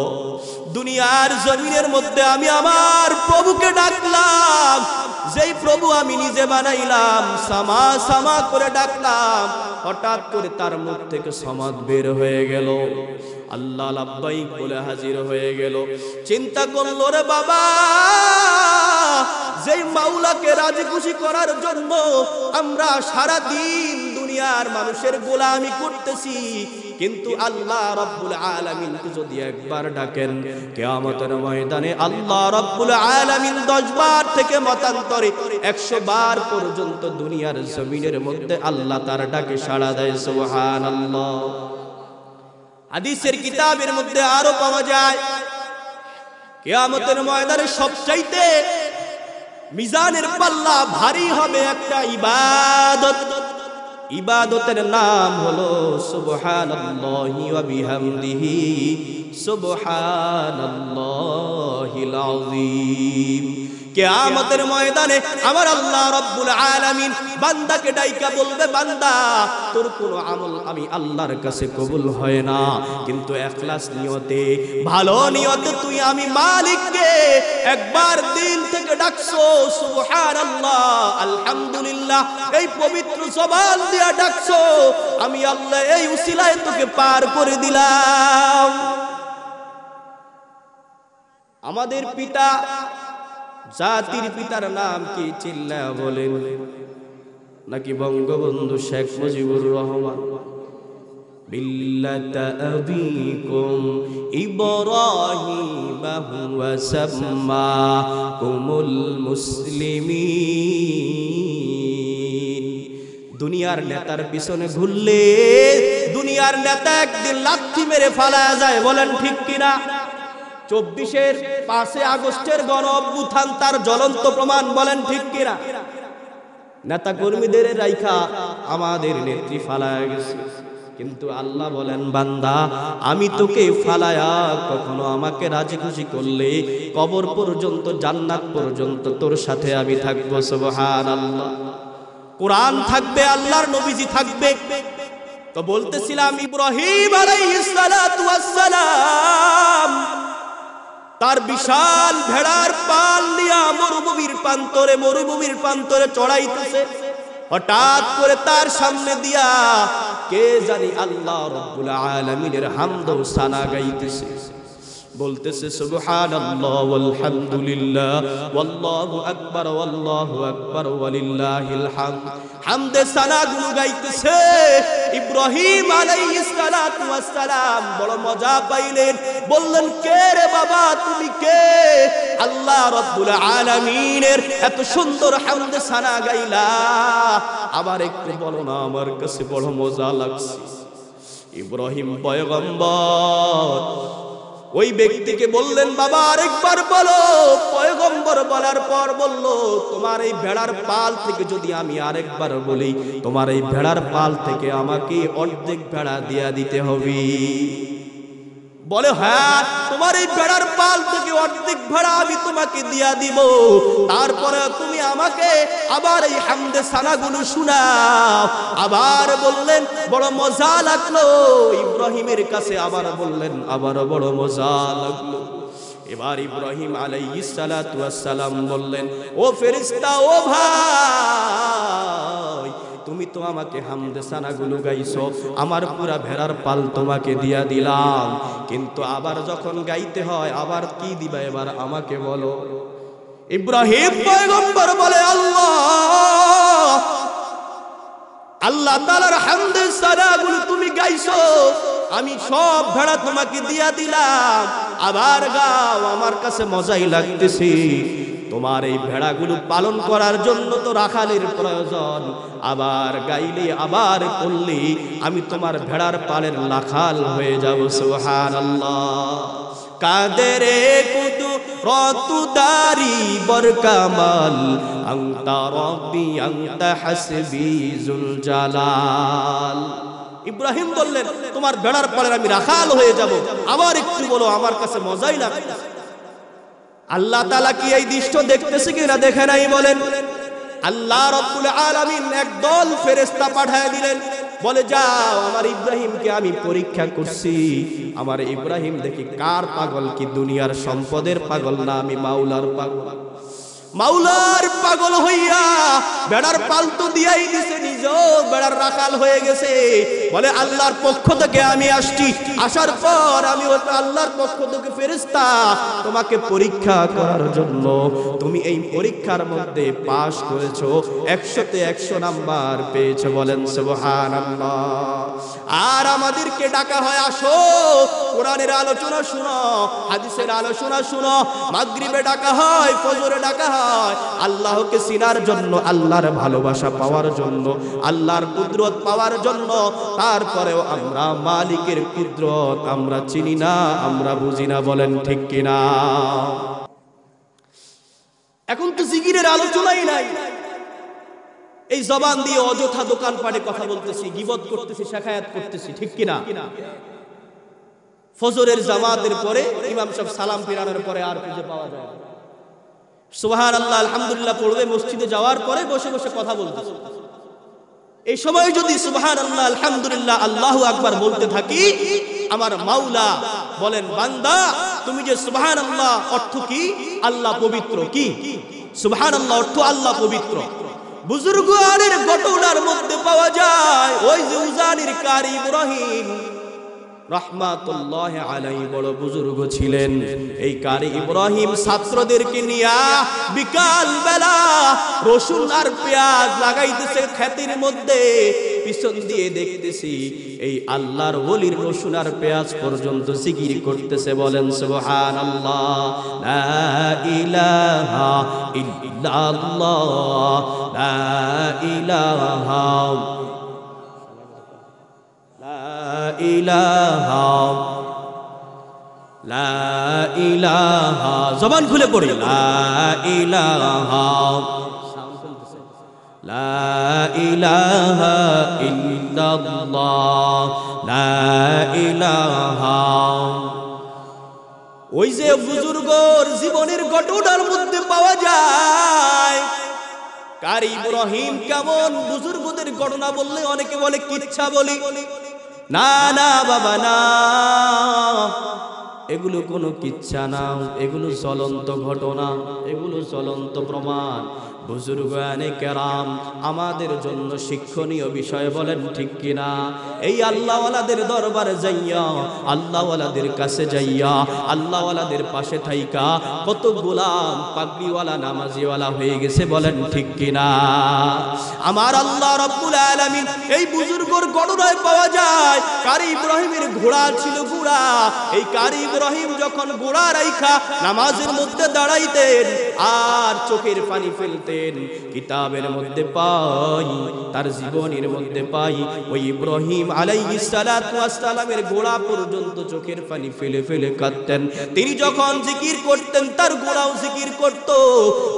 দুনিয়ার জমিনের মধ্যে আমি আমার প্রভুকে ডাকলাম, যেই প্রভু আমি নিজে বানাইলাম, সামা সামা করে ডাকলাম, হঠাৎ করে তার মুখ থেকে সমাদ বের হয়ে গেল। আল্লাহ লাব্বাইক বলে হাজির হয়ে গেল। চিন্তা করলো, রে বাবা যেই মাওলাকে রাজি খুশি করার জন্য আমরা সারা দিন দুনিয়ার মানুষের গোলামি করতেছি, কিন্তু আল্লাহ রাব্বুল আলামিনকে যদি একবার ডাকেন কিয়ামতের ময়দানে আল্লাহ রাব্বুল আলামিন 10 বার থেকে মতান্তরে 100 বার পর্যন্ত দুনিয়ার জমিনের মধ্যে আল্লাহ তার ডাকে সাড়া দেয়। সুবহানাল্লাহ। হাদিসের কিতাবের মধ্যে আরো পাওয়া যায়, কিয়ামতের ময়দানে সবচাইতে মিজানের পাল্লা ভারী হবে একটা ইবাদত। ইবাদতের নাম হলো সুবহানাল্লাহি ওয়া বিহামদিহি সুবহানাল্লাহিল আযীম। কিয়ামতের ময়দানে আমার আল্লাহ রাব্বুল আলামিন বান্দাকে ডাইকা বলবে, বান্দা তোর কোনো আমল আমি আল্লাহর কাছে কবুল হয় না, কিন্তু ইখলাস নিয়তে ভালো নিয়তে তুই আমি মালিককে একবার দিল থেকে ডাকছো সুবহানাল্লাহ আলহামদুলিল্লাহ, এই পবিত্র জবান দিয়া ডাকছো, আমি আল্লাহ এই উসিলায় তোকে পার করে দিলাম। আমাদের পিতা জাতির পিতার নাম কি চিল্লা বলেন? নাকি বঙ্গবন্ধু শেখ মুজিবুর রহমান? বিল্লাতা আবিকুম ইব্রাহিম হুয়া সাম্মাকুমুল মুসলিমিন। দুনিয়ার নেতার পিছনে ঘুরলে দুনিয়ার নেতা একদিন লাথি মেরে ফালায়া যায়, বলেন ঠিক কিনা? 24-এর 5 আগস্টের গণ অভ্যুত্থান তার জ্বলন্ত প্রমাণ, বলেন ঠিক কিনা? নেতা কর্মীদের রাইখা আমাদের নেত্রী ফালায়া গেছে, কিন্তু আল্লাহ বলেন, বান্দা আমি তোকে ফালায়া কখনো আমাকে রাজি খুশি করলে কবর পর্যন্ত জান্নাত পর্যন্ত তোর সাথে আমি থাকবো। সুবহানাল্লাহ। কোরআন থাকবে, আল্লাহর নবীজি থাকবে। তো বলতেছিলাম ইব্রাহিম আলাইহিস সালাতু ওয়াস সালাম তার বিশাল ভেড়ার পাল নিয়ে মরুভূমির প্রান্তরে চড়াইতেছে। হঠাৎ করে তার সামনে দিয়া কে জানি আল্লাহ রাব্বুল আলামিনের হামদ ও সানা গাইতেছে, বলতেছে সুবহানাল্লাহ ওয়ালহামদুলিল্লাহ ওয়াল্লাহু আকবার ওয়ালিল্লাহিল হামদ। হামদে সানা গুলো গাইতেছে। ইব্রাহিম আলাইহিস সালাতু ওয়াস সালাম বড় মজা পাইলেন, বললেন, কে রে বাবা তুমি কে? আল্লাহ রাব্বুল আলামিনের এত সুন্দর হামদে সানা গাইলা, আবার একটু বলো না, আমার কাছে বড় মজা লাগছে। ইব্রাহিম পয়গম্বর ওই ব্যক্তিকে বললেন, বাবা আরেকবার বলো। পয়গম্বর বলার পর বলল, তোমার এই ভেড়ার পাল থেকে যদি আমি আরেকবার বলি, তোমার এই ভেড়ার পাল থেকে আমাকে অর্ধেক ভেড়া দিয়া দিতে হবে। বলে, হ্যাঁ তোমার এই ভেড়ার পাল থেকে অর্ধেক ভেড়া আমি তোমাকে দিয়া দিব, তারপরে তুমি আমাকে আবার এই হামদে সানাগুলো শোনাও। আবার বললেন, বড় মজা লাগলো। ইব্রাহিমের কাছে আবার বললেন, আবার বড় মজা লাগলো। এবার ইব্রাহিম আলাইহিস সালাতু ওয়াস সালাম বললেন, ও ফেরেশতা, ও ভাই তুমি তুমি তো আমাকে হামদে সানাগুলো গাইছো, আমার পুরা ভেড়ার পাল তোমাকে দিয়া দিলাম, কিন্তু আবার যখন গাইতে হয় আবার কি দিবা এবার আমাকে বলো। ইব্রাহিম পয়গম্বর বলে, আল্লাহ তাআলার হামদে সানাগুলো তুমি গাইছো, আমি সব ভেড়া তোমাকে দিয়া দিলাম, আবার গাও, আমার কাছে মজাই লাগতেছে। তোমার এই ভেড়াগুলো পালন করার জন্য তো রাখালের প্রয়োজন, আবার গাইলে আবার করলে আমি তোমার ভেড়ার পালের রাখাল হয়ে যাব। সুবহানাল্লাহ। কাদেরে কুদরতুদারি বরকামাল, আনতা রব্বি আনতা হাসবি যুল জালাল। ইব্রাহিম বললেন, তোমার ভেড়ার পালের আমি রাখাল হয়ে যাব, আবার একটু বলো, আমার কাছে মজাই লাগতেছে। আল্লাহ তাআলা কি এই দৃশ্য দেখতেছে কিনা দেখে নাই বলেন? আল্লাহ রাব্বুল আলামিন একদল ফেরেশতা পাঠিয়ে দিলেন, বলে যাও আমার ইব্রাহিমকে আমি পরীক্ষা করছি, আমার ইব্রাহিম দেখি কার পাগল, কি দুনিয়ার সম্পদের পাগল না আমি মাওলার পাগল। মাওলার পাগল হইয়া বেড়ার পালতু দিয়াই দিছে, নিজেও বেড়ার রাখাল হয়ে গেছে। বলে আল্লাহর পক্ষ থেকে আমি আসছি, আসার পর আমি আল্লাহর পক্ষ থেকে ফেরেশতা তোমাকে পরীক্ষা করার জন্য, তুমি এই পরীক্ষার মধ্যে পাশ করেছো, 100-তে 100 নাম্বার পেয়েছো। বলেন সুবহানাল্লাহ। আর আমাদেরকে ডাকা হয়, আসো কোরআনের আলোচনা শুনো, হাদিসের আলোচনা শুনো। মাগরিবে ডাকা হয়, ফজরে ডাকা হয়, আল্লাহকে চিনার জন্য, আল্লাহর ভালোবাসা পাওয়ার জন্য, আল্লাহর কুদরত পাওয়ার জন্য। তারপরেও আমরা মালিকের কুদরত আমরা চিনি না, আমরা বুঝি না। বলেন ঠিক কিনা? এখন তো জিকিরের আলোচনাই নাই, এই জবান দিয়ে অযথা দোকানপাটে কথা বলতেছি, গীবত করতেছি, শাখায়াত করতেছি, ঠিক কিনা? ফজরের জামাতের পরে ইমাম সাহেব সালাম ফিরানোর পরে আর খুঁজে পাওয়া যায় না। সুবহানাল্লাহ আলহামদুলিল্লাহ পড়বে, মসজিদে যাওয়ার পরে বসে বসে কথা বলতেছে। এই সময় যদি সুবহানাল্লাহ আলহামদুলিল্লাহ আল্লাহু আকবার বলতে থাকি, আমার মাওলা বলেন, বান্দা তুমি যে সুবহানাল্লাহ অর্থ কি? আল্লাহ পবিত্র। কি সুবহানাল্লাহ অর্থ? আল্লাহ পবিত্র। বুজুর্গানের ঘটনার মধ্যে পাওয়া যায়, ওই যে উজানির কারি ইব্রাহিম রাহমাতুল্লাহি আলাইহি বড় বুজুর্গ ছিলেন। এই কারি ইব্রাহিম ছাত্রদেরকে নিয়ে বিকাল বেলা রসুন আর পেঁয়াজ লাগাইতেছে ক্ষেতের মধ্যে, পিছন দিয়ে দেখতেছি এই আল্লাহর ওলির রসুন আর পেঁয়াজ পর্যন্ত জিকির করতেছে। বলেন সুবহানাল্লাহ। লা ইলাহা ইল্লাল্লাহ, লা ইলাহা ইলাহা, লা ইলাহা, জবান খুলে পড়ি, লা ইলাহা, লা ইলাহা ইল্লাল্লাহ, লা ইলাহা। ওই যে বুজুর্গর জীবনের ঘটনার মধ্যে পাওয়া যায়, কারি ইব্রাহিম কেমন। বুজুর্গদের ঘটনা বললে অনেকে বলে কিচ্ছা বলি, না না বাবা না, এগুলো কোনো কিচ্ছা না, এগুলো জ্বলন্ত ঘটনা, এগুলো জ্বলন্ত প্রমাণ। বুজুর্গানে কেরাম আমাদের জন্য শিক্ষণীয় বিষয়। বলেন ঠিক কিনা? এই আল্লাহওয়ালাদের দরবারে যাইয়া, আল্লাহওয়ালাদের কাছে যাইয়া, আল্লাহওয়ালাদের পাশে থাইকা কত গোলাম পাগড়িওয়ালা নামাজিওয়ালা হয়ে গেছে। বলেন ঠিক কিনা? আমার আল্লাহ রাব্বুল আলামিন এই বুজুর্গর গণনায় পাওয়া যায়, কারি ইব্রাহিমের ঘোড়া ছিল ঘোড়া। এই কারি ইব্রাহিম যখন ঘোড়া রাইখা নামাজের মধ্যে দাঁড়াইতেন আর চোখের পানি ফেলতেন, কিতাবের মধ্যে পাই, তার জীবনের মধ্যে পাই, ওই ইব্রাহিম আলাইহিস সালাতু ওয়াস সালামের ঘোড়া পর্যন্ত চোখের পানি ফেলে ফেলে কাঁদতেন। তিনি যখন জিকির করতেন তার ঘোড়াও জিকির করত।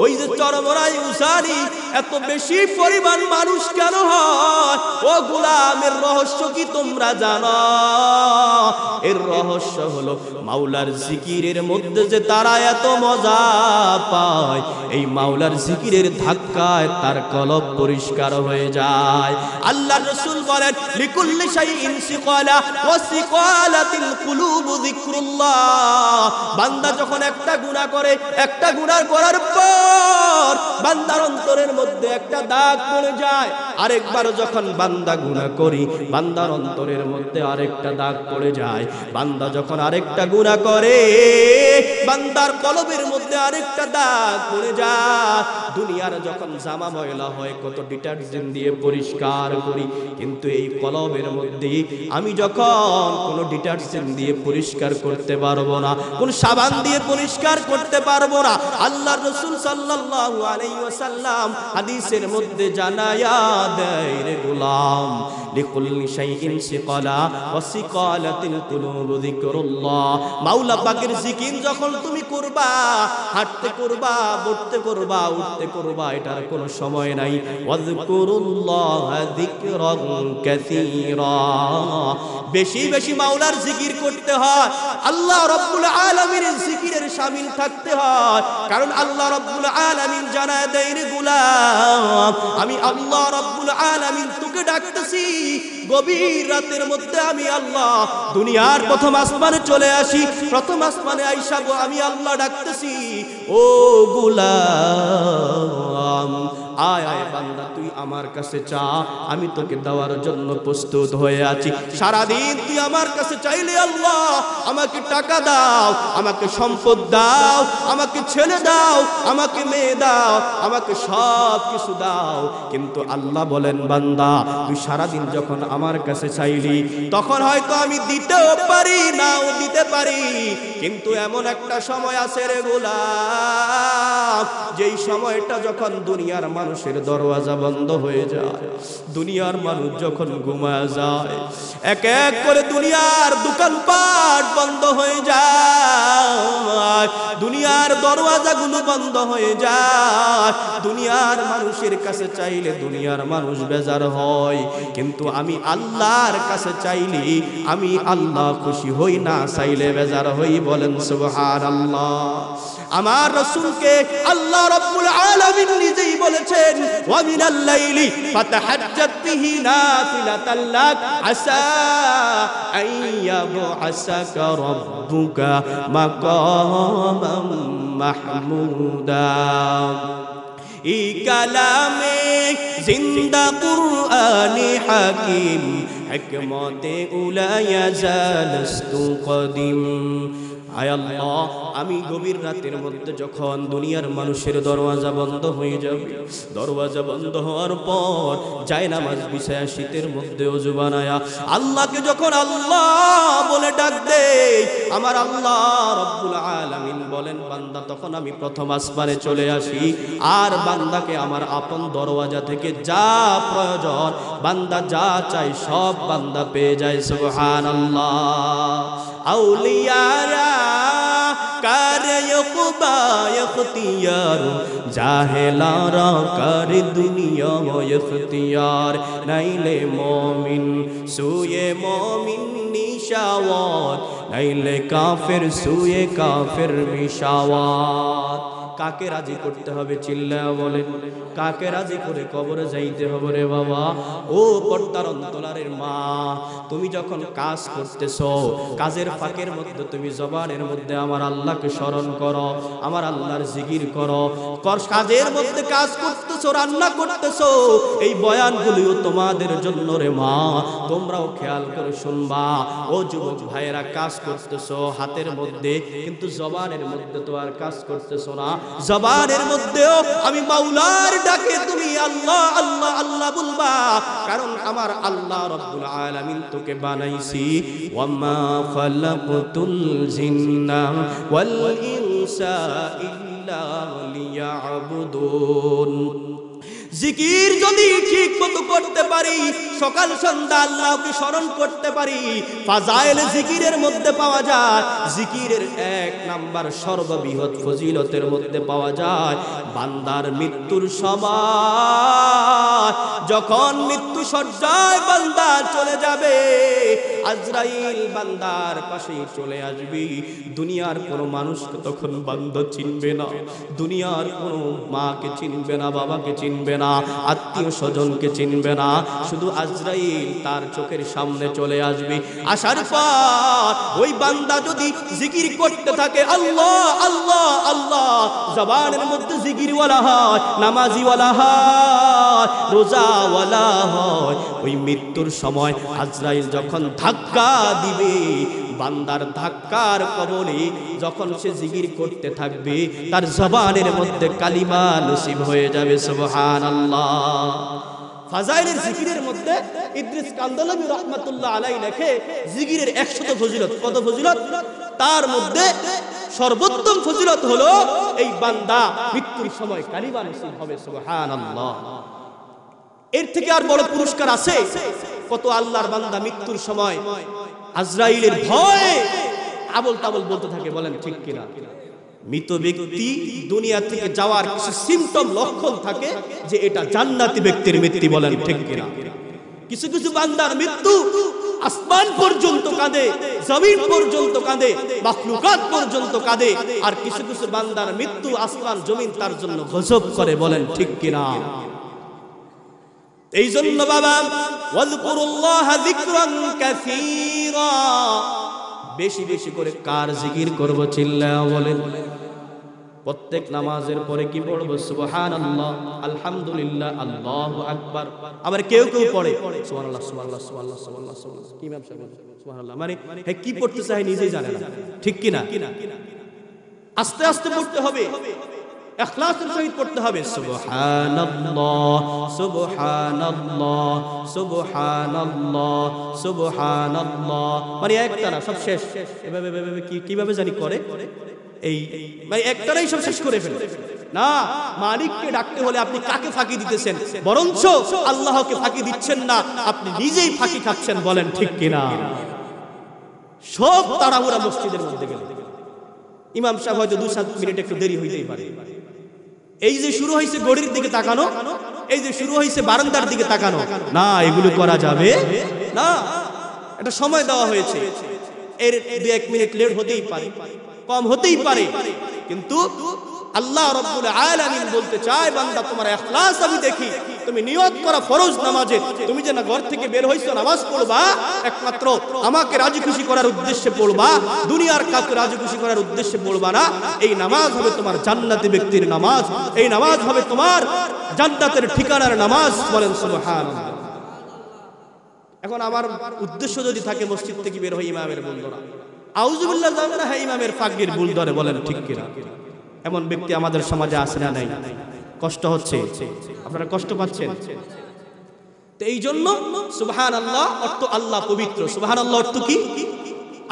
ওই যে চরমরাই উসানি এত বেশি পরিমাণ মানুষ কেন হয়? ও গোলামের রহস্য কি তোমরা জানো? এর রহস্য হলো মাওলার জিকিরের মধ্যে যে তারা এত মজা পায়, এই মাওলার জিকিরের ধাক্কায় তার কলব পরিষ্কার হয়ে যায়। আল্লাহর রাসূল বলেন, লিকুল্লি শাইইন সিকালা ওয়া সিকালাতিল কুলুব যিকরুল্লাহ। বান্দা যখন একটা গুনাহ করে, একটা গুনাহ করার পর বান্দার অন্তরের মধ্যে একটা দাগ পড়ে যায়, আরেকবার যখন বান্দা গুনাহ করি বান্দার অন্তরের মধ্যে আরেকটা দাগ পড়ে যায়। বান্দা যখন আরেকটা গুনাহ করে বান্দার কলবের মধ্যে আরেকটা দাগ পড়ে যায়। দুনিয়ার যখন জামা ময়লা হয় কত ডিটারজেন্ট দিয়ে পরিষ্কার করি, কিন্তু এই কলবের মধ্যে আমি যখন কোনো ডিটারজেন্ট দিয়ে পরিষ্কার করতে পারবো না, কোন সাবান দিয়ে পরিষ্কার করতে পারবো না। আল্লাহর রাসূল সাল্লাল্লাহু আলাইহি ওয়াসাল্লাম হাদিসের মধ্যে জানায়া দেয়, রে গোলাম লিকুল্লি শাইইন সিকালা ওয়া সিকালাতিল কুলুব যিকরুল্লাহ। মাওলা পাকের জিকির যখন তুমি করবা, হাঁটতে করবা, বসতে করবা, উঠতে করবা, এটার কোনো সময় নাই। ওয়াযকুরুল্লাহ যিকরান কাসীরা, বেশি বেশি মাওলার জিকির করতে হয়, আল্লাহ রাব্বুল আলামিনের জিকিরের শামিল থাকতে হয়। কারণ আল্লাহ রাব্বুল আলামিন জানায় দেয়, রে গোলাম আমি আল্লাহ রাব্বুল আলামিন তোকে ডাকতেছি। গভীর রাতের মধ্যে আমি আল্লাহ দুনিয়ার প্রথম আসমানে চলে আসি, প্রথম আসমানে আইসা আমি আল্লাহ ডাকতেছি, ও গোলাম আয় আয় বান্দা তুই আমার কাছে চা, আমি তোকে দেওয়ার জন্য প্রস্তুত হয়ে আছি। সারাদিন তুই আমার কাছে চাইলে আল্লাহ আমাকে টাকা দাও, আমাকে সম্পদ দাও, আমাকে ছেলে দাও, আমাকে মেয়ে দাও, আমাকে সব কিছু দাও, কিন্তু আল্লাহ বলেন বান্দা তুই সারাদিন যখন আমার কাছে চাইলি তখন হয়তো আমি দিতেও পারি নাও দিতে পারি, কিন্তু এমন একটা সময় আছে রে গোলাম, যেই সময়টা যখন দুনিয়ার মানুষের দরওয়াজা বন্ধ হয়ে যায়, দুনিয়ার মানুষ যখন ঘুমায় যায়, এক এক করে দুনিয়ার দোকানপাট বন্ধ হয়ে যায়, দুনিয়ার দরওয়াজাগুলো বন্ধ হয়ে যায়, দুনিয়ার মানুষের কাছে চাইলে দুনিয়ার মানুষ বেজার হয়, কিন্তু আমি আল্লাহর কাছে চাইলে আমি আল্লাহ খুশি হই, না চাইলে বেজার হই। বলেন সুবহানাল্লাহ। আমার রাসূলকে আল্লাহ রাব্বুল আলামিন নিজেই বলেছেন, ওয়া মিনাল লাইলি ফাতাহাজ্জাত বিহি নাফিলাতাল লাক আসা আইয়াবআসাকা রাব্বুকা মাকামান মাহমুদা। এই কালামে জিন্দা কুরআনে হাকিম হিকমতে উলা ইয়াজালস্তু কদিম। আয় আল্লাহ আমি গভীর রাতের মধ্যে যখন দুনিয়ার মানুষের দরওয়াজা বন্ধ হয়ে যাবে, দরওয়াজা বন্ধ হওয়ার পর জায়নামাজ বিছায়া শীতের মধ্যে ওযু বানায়া আল্লাহকে যখন আল্লাহ বলে ডাক দেই, আমার আল্লাহ রাব্বুল আলামিন বলেন বান্দা তখন আমি প্রথম আসমানে চলে আসি, আর বান্দাকে আমার আপন দরওয়াজা থেকে যা প্রয়োজন বান্দা যা চাই সব বান্দা পেয়ে যায়। সুবহানাল্লাহ। আউলিয়ারা কারে ইকবা ইখতিয়ার, জাহেলারা কারে দুনিয়া ইখতিয়ার, নাইলে মুমিন সুয়ে মুমিন নিশাওয়াত, নাইলে কাফের সুয়ে কাফের মিশাওয়াত। কাকে রাজি করতে হবে চিল্লায়া বলেন, কাকে রাজি করে কবরে যাইতে হবে রে বাবা? ও পর্দার অন্তরালের মা, তুমি যখন কাজ করতেছো কাজের ফাঁকের মধ্যে তুমি জবানের মধ্যে আমার আল্লাহকে স্মরণ করো, আমার আল্লাহর জিকির করো, কাজের মধ্যে কাজ করতেছো, রান্না করতেছো, এই বয়ানগুলিও তোমাদের জন্য রে মা, তোমরাও খেয়াল করে শুনবা। ও যুবক ভাইয়েরা কাজ করতেছো হাতের মধ্যে, কিন্তু জবানের মধ্যে তো আর কাজ করতেছো না, জবানের মধ্যেও আমি মাওলার ডাকে তুমি আল্লাহ আল্লাহ আল্লাহ বলবা, কারণ আমার আল্লাহ রাব্বুল আলামিন তোকে বানাইছি। ওয়া মা খালাকতুল জিন্না ওয়াল ইনসা ইল্লা লিয়াবুদুন। জিকির যদি ঠিক মতো করতে পারি, সকাল সন্ধ্যা আল্লাহকে স্মরণ করতে পারি, ফাজাইল জিকিরের মধ্যে পাওয়া যায়, জিকিরের এক নাম্বার সর্ববৃহৎ ফজিলতের মধ্যে পাওয়া যায় বান্দার মৃত্যুর সময়, যখন মৃত্যু সজ্জায় বান্দা চলে যাবে, আজরাইল বান্দার পাশে চলে আসবি, দুনিয়ার কোনো মানুষকে তখন বান্দা চিনবে না, দুনিয়ার কোনো মাকে চিনবে না, বাবাকে চিনবে না, না, আত্মীয় স্বজনকে চিনবে না, শুধু আজরাইল তার চোখের সামনে চলে আসবে। আসার পর ওই বান্দা যদি জিকির করতে থাকে আল্লাহ আল্লাহ আল্লাহ, জবানের মধ্যে জিকিরওয়ালা হয়, নামাজিওয়ালা হয়, রোজাওয়ালা হয়, ওই মৃত্যুর সময় আজরাইল যখন ধাক্কা দিবে, বান্দার ধাক্কার কবলে যখন সে জিকির করতে থাকবে, তার জবানের মধ্যে কালিমা নসিব হয়ে যাবে। সুবহানাল্লাহ। ফাজাইলের জিকিরের মধ্যে ইদ্রিস কান্দালাবী রাহমাতুল্লাহ আলাইহি লেখে জিকিরের 100 ফজিলত। কত ফজিলত? তার মধ্যে সর্বোত্তম ফজিলত হলো এই বান্দা মৃত্যুর সময় কালিমা নসিব হবে। সুবহানাল্লাহ। এর থেকে আর বড় পুরস্কার আছে? কত আল্লাহর বান্দা মৃত্যুর সময় আজরাইলের ভয়ে আবল তাবল বলতে থাকে, বলেন ঠিক কিনা? মৃত ব্যক্তি দুনিয়া থেকে যাওয়ার কিছু সিম্পটম লক্ষণ থাকে যে এটা জান্নাতি ব্যক্তির মৃত্যু, বলেন ঠিক কিনা? কিছু কিছু বান্দার মৃত্যু আসমান পর্যন্ত কাঁদে, জমিন পর্যন্ত কাঁদে, মাখলুকাত পর্যন্ত কাঁদে, আর কিছু কিছু বান্দার মৃত্যু আসমান জমিন তার জন্য গজব করে, বলেন ঠিক কিনা? এই জন্য বাবা, ওয়াজকুরুল্লাহ যিকরান কাসীরা, বেশি বেশি করে কার জিকির করব? চিল্লায়া বলেন। প্রত্যেক নামাজের পরে কি পড়ব? সুবহানাল্লাহ, আলহামদুলিল্লাহ, আল্লাহু আকবার। আবার কেউ কেউ পড়ে সুবহানাল্লাহ সুবহানাল্লাহ সুবহানাল্লাহ সুবহানাল্লাহ সুবহানাল্লাহ। কি ইমাম সাহেব সুবহানাল্লাহ মানে হে কি পড়তে চাই নিজেই জানে না, ঠিক কি না? আস্তে আস্তে পড়তে হবে, ইখলাসের সহিত পড়তে হবে। সুবহানাল্লাহ সুবহানাল্লাহ সুবহানাল্লাহ সুবহানাল্লাহ, মানে একটা না, সব শেষ। এভাবে কিভাবে জানি করে, এই মানে একটাই সব শেষ করে ফেলে না। মালিককে ডাকতে হলে আপনি কাকে ফাঁকি দিতেছেন? বরঞ্চ আল্লাহকে ফাঁকি দিচ্ছেন না, আপনি নিজেই ফাঁকি খাচ্ছেন, বলেন ঠিক কিনা? সব তাড়াহুড়া মসজিদের মধ্যে গেলে ইমাম সাহেব হয়তো 2-7 মিনিট একটু দেরি হইতেই পারে। এই যে শুরু হয়েছে ঘড়ির দিকে তাকানো, এই যে শুরু হয়েছে বারান্দার দিকে তাকানো, না, এগুলো করা যাবে না। একটা সময় দেওয়া হয়েছে, এর 2-1 মিনিট লেট হতেই পারে, কম হতেই পারে, কিন্তু আল্লাহ রাব্বুল আলামিন বলতে চায়, বান্দা তোমার ইখলাস আমি দেখি। তুমি নিয়ত করা ফরজ নামাজে, তুমি যে না ঘর থেকে বের হইছো নামাজ পড়বা, একমাত্র আমাকে রাজি খুশি করার উদ্দেশ্যে পড়বা, দুনিয়ার কাউকে রাজি খুশি করার উদ্দেশ্যে পড়বা না। এই নামাজ হবে তোমার জান্নাতি ব্যক্তির নামাজ, এই নামাজ হবে তোমার জান্নাতের ঠিকানার নামাজ, বলেন সুবহানাল্লাহ। এখন আমার উদ্দেশ্য যদি থাকে মসজিদ থেকে বের হই ইমামের ভুল ধরা, আউযুবিল্লাহ জানেন না, হ্যাঁ ইমামের ফাঁকির ভুল ধরে, বলেন ঠিক কিনা? এমন ব্যক্তি আমাদের সমাজে আছে না নাই? কষ্ট হচ্ছে, আপনারা কষ্ট পাচ্ছেন। তো এই জন্য সুবহানাল্লাহ অর্থ আল্লাহ পবিত্র। সুবহানাল্লাহ অর্থ কি?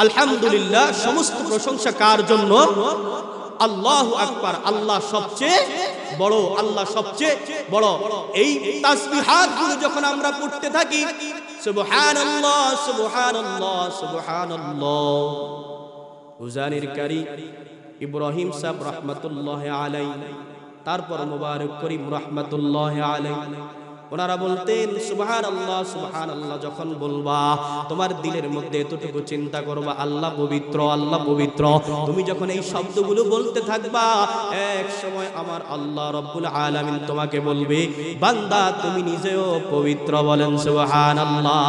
আলহামদুলিল্লাহ, সমস্ত প্রশংসা কার জন্য? আল্লাহু আকবার, আল্লাহ সবচেয়ে বড়, আল্লাহ সবচেয়ে বড়। এই তাসবিহাতগুলো যখন আমরা পড়তে থাকি, সুবহানাল্লাহ সুবহানাল্লাহ সুবহানাল্লাহ, উজানির কারি ইব্রাহিম সাহেব রাহমাতুল্লাহি আলাইহি, তারপর মুবারক করিম রাহমাতুল্লাহি আলাইহি, ওনারা বলতেন সুবহানাল্লাহ সুবহানাল্লাহ যখন বলবা, তোমার দিলের মধ্যে এতটুকু চিন্তা করবা আল্লাহ পবিত্র, আল্লাহ পবিত্র। তুমি যখন এই শব্দগুলো বলতে থাকবা, এক সময় আমার আল্লাহ রাব্বুল আলামিন তোমাকে বলবে, বান্দা তুমি নিজেও পবিত্র, বলেন সুবহানাল্লাহ।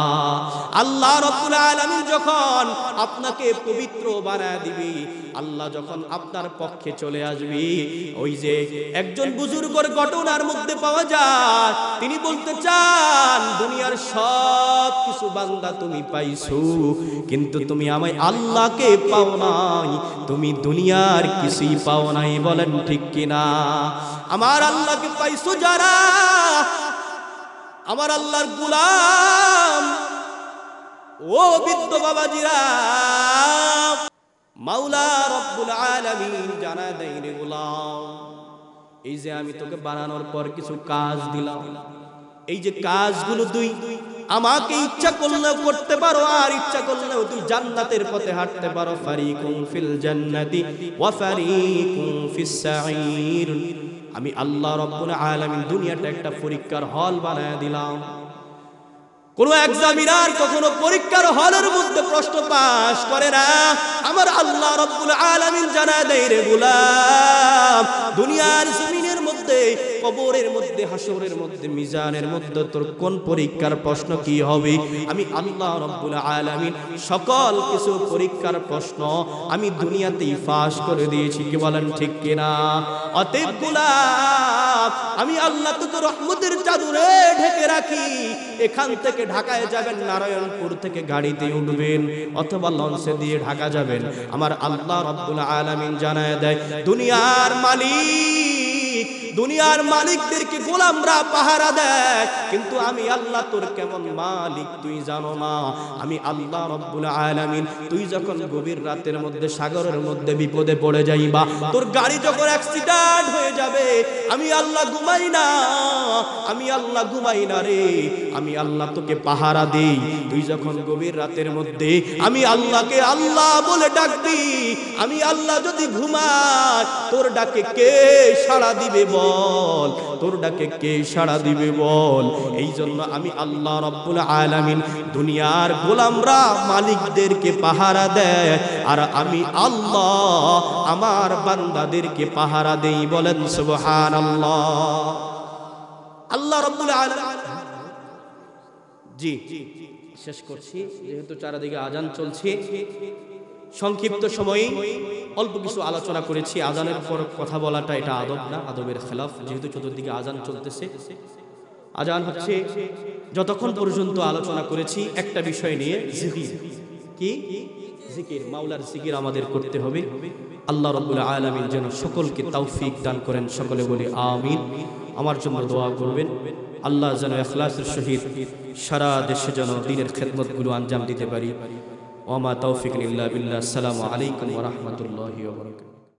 আল্লাহ রাব্বুল আলামিন যখন আপনাকে পবিত্র বানায় দিবে, আল্লাহ যখন আপনার পক্ষে চলে আসবে, ওই যে একজন বুজুর্গের ঘটনার মধ্যে পাওয়া যায়, তিনি বলতে চান, দুনিয়ার সব কিছু বান্দা তুমি পাইছো, কিন্তু তুমি আমায় আল্লাহকে পাও নাই, তুমি দুনিয়ার কিছুই পাও নাই, বলেন ঠিক কিনা? আমার আল্লাহকে পাইছো যারা, আমার আল্লাহর গোলাম, ও বৃদ্ধ বাবাজিরা, মাওলা রব্বুল আলামিন জানা দেয় রে গোলাম, এই যে আমি তোকে বানানোর পর কিছু কাজ দিলাম, এই যে কাজগুলো তুই আমাকে ইচ্ছা করলেও করতে পারো, আর ইচ্ছা করলেও তুই জান্নাতের পথে হাঁটতে পারো। ফারিকুম ফিল জান্নাতি ওয়া ফারিকুম ফিস সাঈর। আমি আল্লাহ রাব্বুল আলামিন দুনিয়াটা একটা পরীক্ষার হল বানায় দিলাম। কোন এক্সামিনার কখনো পরীক্ষার হলের মধ্যে প্রশ্ন পাস করে না। আমার আল্লাহ রাব্বুল আলামিন জানা দেয় রে গোলাম, দুনিয়ার জমিনের মধ্যে মধ্যে, কবরের মধ্যে, হাসরের মধ্যে, মিজানের মধ্যে তোর কোন পরীক্ষার প্রশ্ন কি হবে? আমি আল্লাহ রাব্বুল আলামিন সকল কিছু পরীক্ষার প্রশ্ন আমি দুনিয়াতেই ফাঁস করে দিয়েছি। কি বলেন ঠিক কিনা? অতএব গোলাম, আমি আল্লাহ তোকে রহমতের চাদরে ঢেকে রাখি। এখান থেকে ঢাকায় যাবেন, নারায়ণপুর থেকে গাড়িতে উঠবেন অথবা লঞ্চে দিয়ে ঢাকা যাবেন। আমার আল্লাহ রাব্বুল আলামিন জানায় দেয়, দুনিয়ার মালিক, দুনিয়ার মালিকদেরকে গোলামরা পাহারা দেয়, কিন্তু আমি আল্লাহ তোর কেমন মালিক তুই জানো না। আমি আল্লাহ রাব্বুল আলামিন, তুই যখন গভীর রাতের মধ্যে সাগরের মধ্যে বিপদে পড়ে যাইবা, তোর গাড়ি যখন অ্যাক্সিডেন্ট হয়ে যাবে, আমি আল্লাহ ঘুমাই না, আমি আল্লাহ ঘুমাই না রে, আমি আল্লাহ তোকে পাহারা দেই। তুই যখন গভীর রাতের মধ্যে আমি আল্লাহকে আল্লাহ বলে ডাকবি, আমি আল্লাহ যদি ঘুমাই, তোর ডাকে কে সাড়া দিবে বল? তোর ডাকে কে সাড়া দিবে বল? এই জন্য আমি আল্লাহ রাব্বুল আলামিন দুনিয়ার গোলামরা মালিকদেরকে পাহারা দেয়, আর আমি আল্লাহ আমার বান্দাদেরকে পাহারা দেই। বলেন সুবহানাল্লাহ। আল্লাহ রাব্বুল আলামিন, জি শেষ করছি, যেহেতু চারিদিকে আজান চলছে। সংক্ষিপ্ত সময়ে অল্প কিছু আলোচনা করেছি। আজানের পর কথা বলাটা এটা আদব না, আদবের খেলাফ। যেহেতু চতুর্দিকে আজান চলতেছে, আজান হচ্ছে, যতক্ষণ পর্যন্ত আলোচনা করেছি একটা বিষয় নিয়ে, জিকির। কি জিকির? মাওলার জিকির আমাদের করতে হবে। আল্লাহ রাব্বুল আলামিন যেন সকলকে তৌফিক দান করেন। সকলে বলি আমিন। আমার জন্য দোয়া করবেন, আল্লাহ যেন ইখলাসের সহিত সারা দেশে যেন দ্বীনের খেদমতগুলো আঞ্জাম দিতে পারি। ওয়া মা তৌফিক ইল্লা বিল্লাহ। আসসালামু আলাইকুম ওয়া রাহমাতুল্লাহি ওয়া বারাকাতুহু।